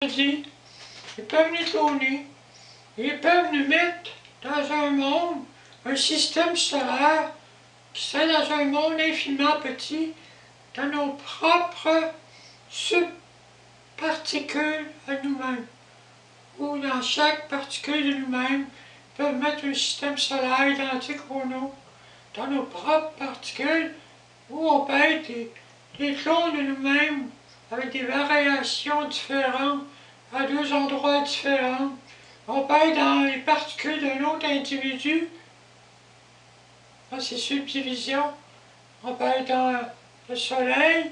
Dit, ils peuvent nous cloner, ils peuvent nous mettre dans un monde, un système solaire qui serait dans un monde infiniment petit, dans nos propres subparticules à nous-mêmes, ou dans chaque particule de nous-mêmes, ils peuvent mettre un système solaire identique au nôtre, dans nos propres particules, où on peut être des clones de nous-mêmes, avec des variations différentes, à deux endroits différents. On peut être dans les particules d'un autre individu, dans ses subdivisions. On peut être dans le soleil,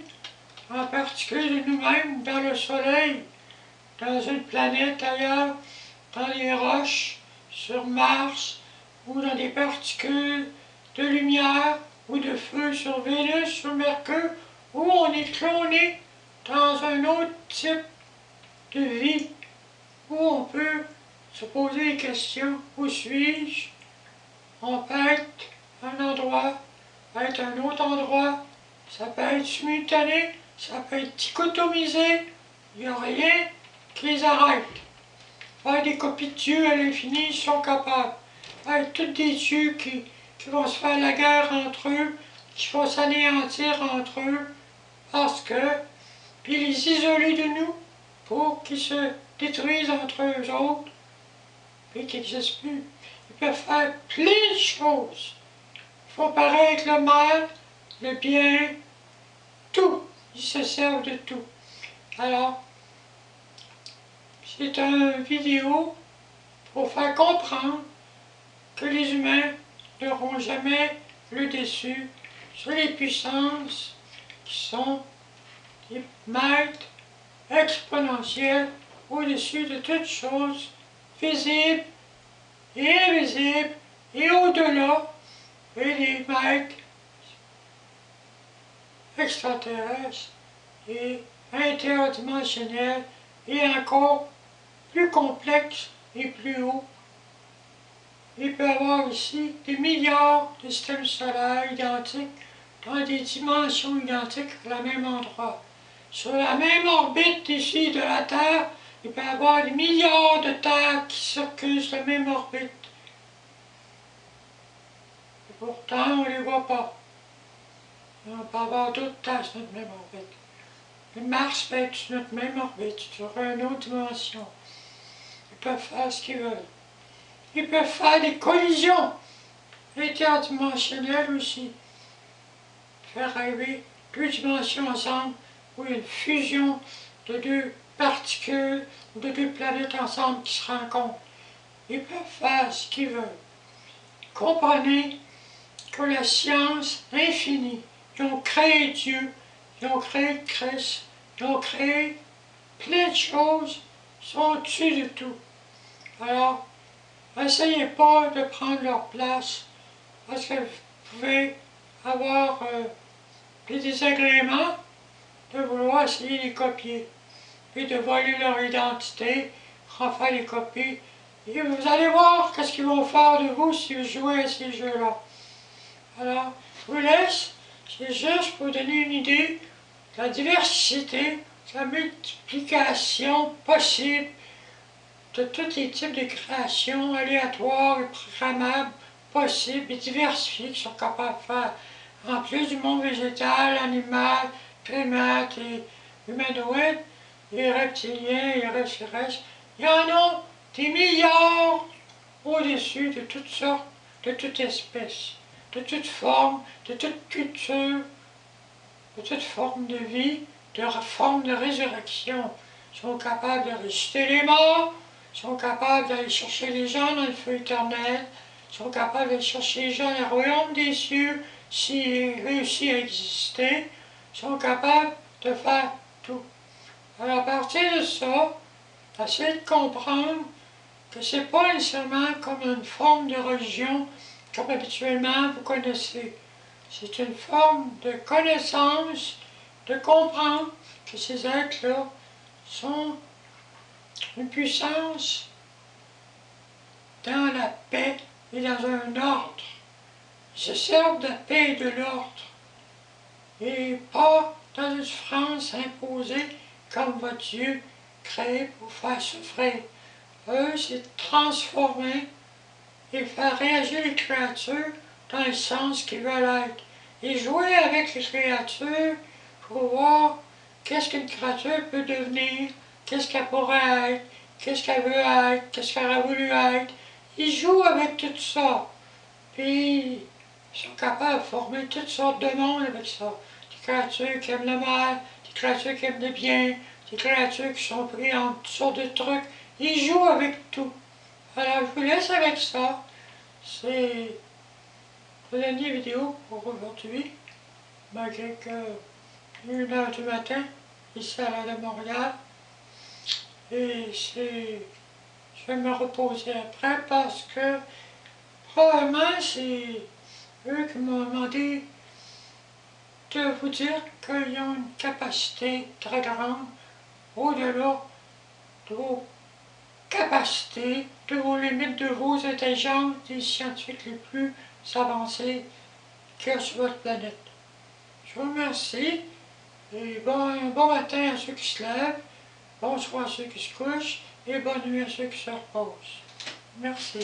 en particules de nous-mêmes, dans le soleil, dans une planète ailleurs, dans les roches, sur Mars, ou dans des particules de lumière ou de feu sur Vénus, sur Mercure, où on est cloné dans un autre type de vie, où on peut se poser des questions. Où suis-je? On peut être un endroit, être un autre endroit. Ça peut être simultané, ça peut être dichotomisé. Il n'y a rien qui les arrête. Faire des copies de Dieu à l'infini, ils sont capables. Faire tous des dieux qui vont se faire la guerre entre eux, qui vont s'anéantir entre eux, parce que, puis les isoler de nous, pour qu'ils se détruisent entre eux autres, puis qu'ils n'existent plus. Ils peuvent faire plein de choses. Ils font paraître le mal, le bien, tout. Ils se servent de tout. Alors, c'est une vidéo pour faire comprendre que les humains n'auront jamais le dessus sur les puissances qui sont des maîtres exponentiels au-dessus de toutes choses visibles et invisibles et au-delà, et les maîtres extraterrestres et interdimensionnels et encore plus complexes et plus hauts. Il peut y avoir ici des milliards de systèmes solaires identiques dans des dimensions identiques à la même endroit. Sur la même orbite ici de la Terre, il peut y avoir des milliards de terres qui circulent sur la même orbite. Et pourtant, on ne les voit pas. On peut avoir d'autres terres sur notre même orbite. Le Mars peut être sur notre même orbite, sur une autre dimension. Ils peuvent faire ce qu'ils veulent. Ils peuvent faire des collisions interdimensionnelles aussi. Faire arriver deux dimensions ensemble, ou une fusion de deux particules ou de deux planètes ensemble qui se rencontrent. Ils peuvent faire ce qu'ils veulent. Comprenez que la science infinie, ils ont créé Dieu, ils ont créé Christ, ils ont créé plein de choses, ils sont au-dessus de tout. Alors, n'essayez pas de prendre leur place, parce que vous pouvez avoir des désagréments de vouloir essayer de les copier, puis de voler leur identité, en faire les copies. Et vous allez voir qu'est-ce qu'ils vont faire de vous si vous jouez à ces jeux-là. Alors, je vous laisse, c'est juste pour donner une idée de la diversité, de la multiplication possible de tous les types de créations aléatoires et programmables possibles et diversifiées qu'ils sont capables de faire. En plus du monde végétal, animal, primates et humanoïdes, les reptiliens et les restes, il y en a des milliards au-dessus de toutes sortes, de toutes espèces, de toutes formes, de toute culture, de toute forme de vie, de forme de résurrection. Ils sont capables de ressusciter les morts, ils sont capables d'aller chercher les gens dans le feu éternel, ils sont capables d'aller chercher les gens dans le royaume des cieux, s'ils réussissent à exister, ils sont capables de faire tout. Alors à partir de ça, essayez de comprendre que ce n'est pas nécessairement comme une forme de religion comme habituellement vous connaissez. C'est une forme de connaissance, de comprendre que ces êtres-là sont une puissance dans la paix et dans un ordre. Ils se servent de la paix et de l'ordre, et pas dans une souffrance imposée comme votre Dieu, créés pour faire souffrir. Eux, c'est transformer et faire réagir les créatures dans le sens qu'ils veulent être. Et jouer avec les créatures pour voir qu'est-ce qu'une créature peut devenir, qu'est-ce qu'elle pourrait être, qu'est-ce qu'elle veut être, qu'est-ce qu'elle a voulu être. Ils jouent avec tout ça. Puis, ils sont capables de former toutes sortes de mondes avec ça. Des créatures qui aiment le mal, des créatures qui aiment le bien, des créatures qui sont prises en toutes sortes de trucs. Ils jouent avec tout. Alors, je vous laisse avec ça. C'est la dernière vidéo pour aujourd'hui, malgré que 1h du matin, ici à la de Montréal. Et je vais me reposer après parce que probablement c'est eux qui m'ont demandé de vous dire qu'ils ont une capacité très grande au-delà de vos capacités, de vos limites, de vos intelligences, des scientifiques les plus avancés qu'il y a sur votre planète. Je vous remercie et bon matin à ceux qui se lèvent, bonsoir à ceux qui se couchent et bonne nuit à ceux qui se reposent. Merci.